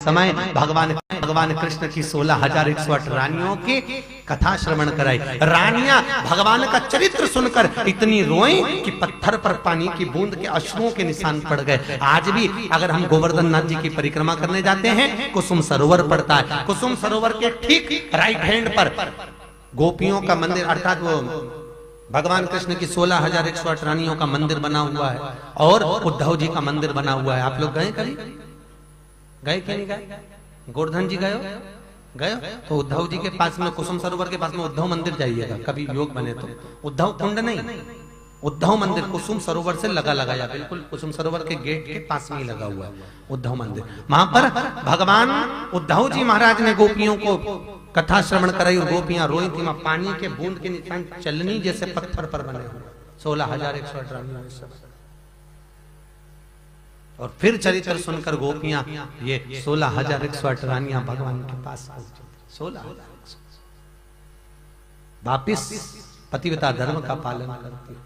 समय भगवान कृष्ण की 16,108 रानियों की कथा श्रवण कराई। रानियां भगवान का चरित्र सुनकर इतनी रोई कि पत्थर पर पानी की बूंद के अश्रुओं के निशान पड़ गए। आज भी अगर हम गोवर्धन नाथ जी की परिक्रमा करने जाते हैं, कुसुम सरोवर पड़ता है। कुसुम सरोवर के ठीक राइट हैंड पर गोपियों का मंदिर अर्थात वो भगवान कृष्ण की 16,108 रानियों का मंदिर बना हुआ है और उद्धव जी का मंदिर बना हुआ है। आप लोग गए कभी? गए कि नहीं गए? गोवर्धन जी गए तो उद्धव जी के पास में कुसुम सरोवर के पास में उद्धव मंदिर जाइएगा कभी योग बने तो। उद्धव कुंड नहीं, उद्धव मंदिर कुसुम सरोवर से लगाया, बिल्कुल कुसुम सरोवर के गेट के पास में ही लगा हुआ है उद्धव मंदिर। वहां पर भगवान उद्धव जी महाराज ने गोपियों को कथा श्रवण कराई और गोपियां रोई थी। वहां पानी के बूंद के निशान चलनी जैसे पत्थर पर बने हुए 16,108 रानियों। और फिर चरित्र सुनकर गोपियां ये 16,108 रानियां भगवान के पास पहुंची। 16,000 वापिस पतिव्रता धर्म का पालन करती है।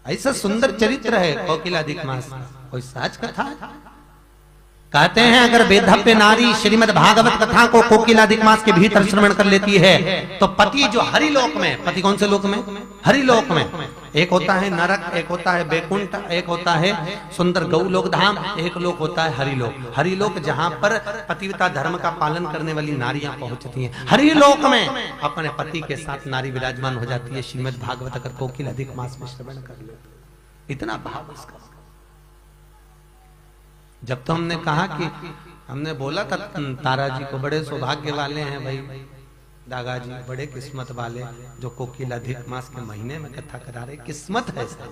ऐसा सुंदर चरित्र है कोकिलाधिक मास। कोई सहज कथा है? कहते हैं अगर बेधप्य नारी श्रीमद् भागवत कथा को कोकिलाधिक मास के भीतर श्रवण कर लेती है तो पति जो हरिलोक में, पति कौन से लोक में? हरिलोक में। एक होता है नरक, एक होता है बैकुंठ, एक होता है सुंदर गौलोक धाम, एक लोक होता है हरिलोक। हरिलोक जहां पर पतिव्रता धर्म का पालन करने वाली नारियां पहुंचती हैं। हरिलोक में अपने पति के साथ नारी विराजमान हो जाती है। श्रीमद् भागवत अगर कोकिलाधिक मास में श्रवण कर ले, इतना भाव उसका। जब तो हमने कहा कि हमने बोला था तारा जी को, बड़े सौभाग्य वाले हैं भाई दागा जी, बड़े किस्मत वाले जो कोकिलाधिक मास के महीने में कथा करा रहे। किस्मत है सर,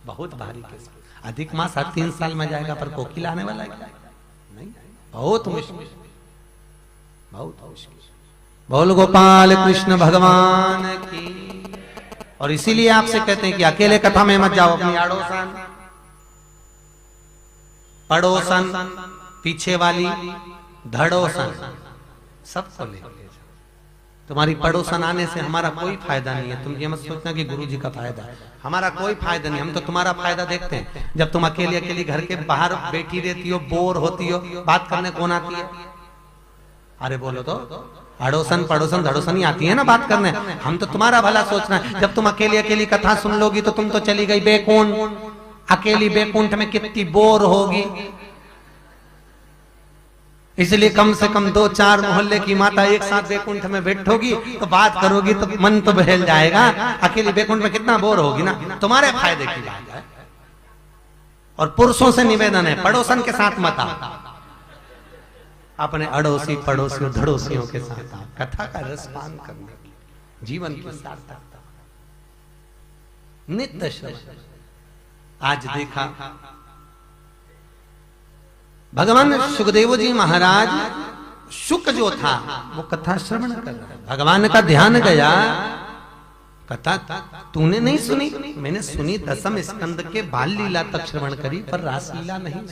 बहुत भारी किस्मत। अधिक मास हर 3 साल में जाएगा पर कोकिला आने वाला है क्या? नहीं, बहुत मुश्किल, बहुत मुश्किल। बोल गोपाल कृष्ण भगवान की। और इसीलिए आपसे कहते हैं कि अकेले कथा में मत जाओ, अपनी आड़ोसन पड़ोसन पीछे वाली धड़ोसन सबको ले। तुम्हारी पड़ोसन आने से हमारा कोई फायदा नहीं है। तुम ये मत सोचना कि गुरु जी का फायदा है, हमारा कोई फायदा नहीं। हम तो तुम्हारा फायदा देखते हैं। जब तुम अकेली घर के बाहर बैठी रहती हो, बोर होती हो, बात करने कौन आती है? अरे बोलो तो, अड़ोसन पड़ोसन धड़ोसन ही आती है ना बात करने। हम तो तुम्हारा भला सोचना है। जब तुम अकेली कथा सुन लोगी तो तुम तो चली गई बैकुंठ। अकेली बैकुंठ में कितनी बोर होगी। इसलिए कम से कम 2-4 मोहल्ले की माता एक साथ बैकुंठ में बैठोगी तो बात करोगी तो मन तो बहल जाएगा। अकेली बैकुंठ में कितना बोर होगी ना। तुम्हारे फायदे की बात है। और पुरुषों से निवेदन है, पड़ोसन के साथ मत आओ, अपने अड़ोसी पड़ोसियों धड़ोसियों के साथ आओ, कथा का रसपान करने की, जीवन की सार्थकता, नित्य श्रवण। आज देखा भगवान सुखदेव जी महाराज, शुक जो था वो कथा श्रवण कर रहा। भगवान का ध्यान गया, कथा तूने नहीं सुनी? मैंने सुनी, 10वें स्कंद के बाल लीला तक श्रवण करी पर रास लीला नहीं।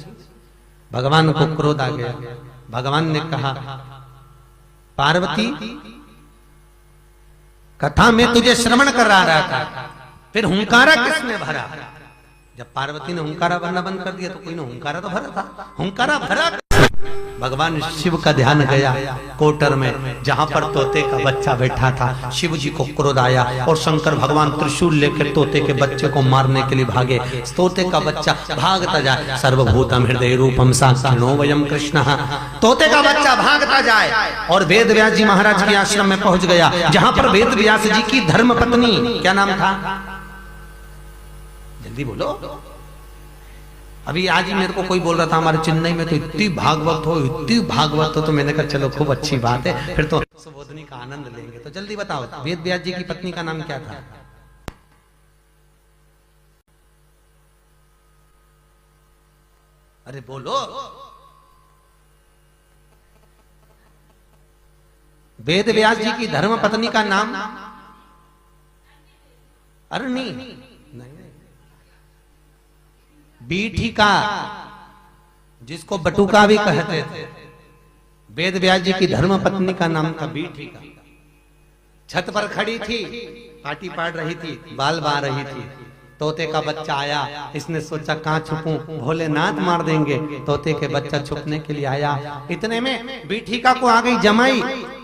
भगवान को क्रोध आ गया। भगवान ने कहा पार्वती कथा में तुझे श्रवण करा रहा था, फिर हुंकारा किसने भरा? जब पार्वती ने हुंकारा भरना बंद कर दिया तो कोई ने हुंकारा तो भरा था। हुंकारा भरा भगवान शिव का ध्यान गया कोटर में जहां पर तोते का बच्चा बैठा था। शिव जी को क्रोध आया और शंकर भगवान त्रिशूल लेकर तोते के बच्चे को मारने के लिए भागे। तोते का बच्चा भागता जाए, सर्वभूतम हृदय रूपम साक्षिणो वयम कृष्ण। तोते का बच्चा भागता जाए और वेद व्यास जी महाराज के आश्रम में पहुंच गया, जहां पर वेद व्यास जी की धर्म पत्नी, क्या नाम था? जल्दी बोलो। अभी आज ही मेरे को कोई बोल रहा था हमारे चेन्नई में तो इतनी भागवत हो, इतनी भागवत हो। तो मैंने कहा चलो खूब अच्छी बात है, फिर तो सुबोधनी का आनंद लेंगे। तो जल्दी बताओ, वेद व्यास जी की पत्नी का नाम क्या था? अरे बोलो। वेद व्यास जी की धर्म पत्नी का नाम? अरे नहीं, बीठिका, जिसको बटुका भी कहते थे। वेद व्यास जी की धर्म पत्नी का नाम था बीठिका। छत पर खड़ी थी, पाटी पाड़ रही थी, बाल बहा रही थी। तोते का बच्चा आया, इसने सोचा कहाँ छुपूं, भोलेनाथ मार देंगे। तोते के बच्चा छुपने के लिए आया। इतने में बीठीका को आ गई जमाई,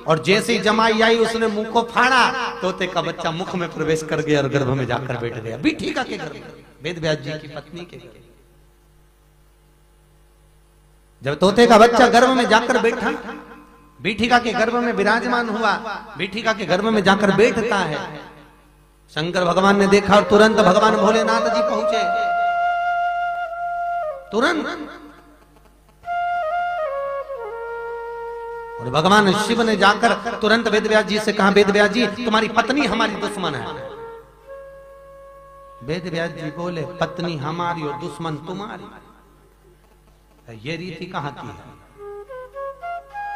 और जैसे ही जमाई आई उसने मुंह को फाड़ा, तोते का बच्चा मुख में प्रवेश कर गया और गर्भ में जाकर बैठ गया। बीठीका के गर्भ में, वेद व्यास जी की पत्नी के गर्भ। जब तोते का बच्चा गर्भ में जाकर बैठा, बीठीका के गर्भ में विराजमान हुआ, बीठीका के गर्भ में जाकर बैठता है, शंकर भगवान ने देखा और तुरंत भगवान भोलेनाथ जी पहुंचे। तुरंत और भगवान शिव ने जाकर तुरंत वेदव्यास जी से कहा, वेदव्यास जी तुम्हारी पत्नी हमारी दुश्मन है। वेदव्यास जी बोले, पत्नी हमारी और दुश्मन तुम्हारी, ये रीति कहां की है?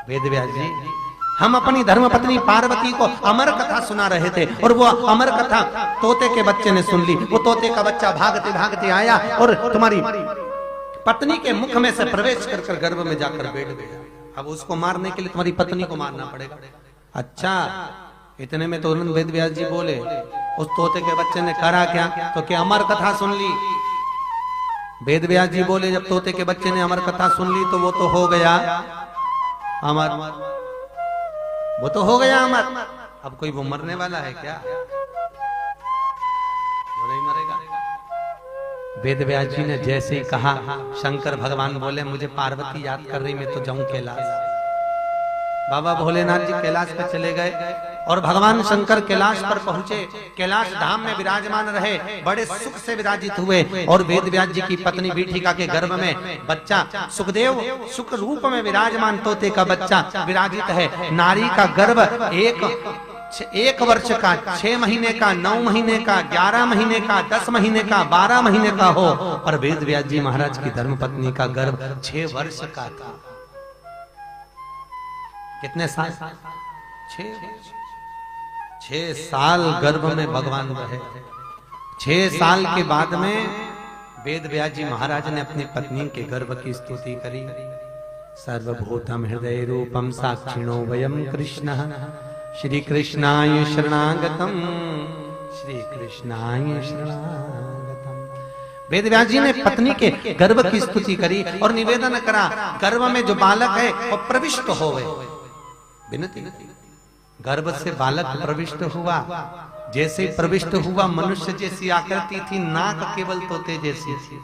वेदव्यास जी, हम अपनी धर्म पत्नी पार्वती को अमर कथा सुना रहे थे, और वो अमर कथा तोते के बच्चे ने सुन ली। वो तोते का बच्चा भागते भागते आया और तुम्हारी पत्नी के मुख में से प्रवेश कर गर्भ में जाकर बैठ गया। अब उसको मारने के लिए तुम्हारी पत्नी को मारना पड़ेगा। अच्छा, इतने में तो वेदव्यास जी बोले, उस तोते के बच्चे ने करा क्या? तो क्या अमर कथा सुन ली। वेदव्यास जी बोले, जब तोते के बच्चे ने अमर कथा सुन ली तो वो तो हो गया अमर, वो तो हो गया अमर। अब कोई वो मरने वाला है क्या? वो नहीं मरेगा। वेदव्यास जी ने जैसे ही कहा, शंकर भगवान बोले, मुझे पार्वती याद कर रही, मैं तो जाऊं कैलाश। बाबा भोलेनाथ जी कैलाश पे चले गए और भगवान शंकर कैलाश पर पहुंचे। कैलाश धाम में विराजमान रहे, बड़े सुख से विराजित हुए। और वेदव्यास जी की पत्नी बीठीका के गर्भ में बच्चा सुखदेव सुख रूप में विराजमान तोते का बच्चा विराजित है। नारी का गर्भ एक वर्ष का, 6 महीने का, 9 महीने का, 11 महीने का, 10 महीने का, 12 महीने का हो, और वेदव्यास जी महाराज की धर्मपत्नी का गर्भ 6 वर्ष का था। कितने साल? 6 साल गर्भ में भगवान रहे। 6 साल के बाद में वेदव्यास जी महाराज ने अपनी पत्नी के गर्भ की स्तुति करी। सर्वभूतम हृदय रूपम साक्षिणो वयम कृष्ण, श्री कृष्णाय शरणागतम, श्री कृष्णाय शरणागतम। वेदव्यास जी ने पत्नी के गर्भ की स्तुति करी और निवेदन करा, गर्भ में जो बालक है वो प्रविष्ट होवे। विनती, गर्भ से बालक प्रविष्ट हुआ। जैसे प्रविष्ट हुआ, मनुष्य जैसी आकृति थी, नाक केवल तोते जैसी थी।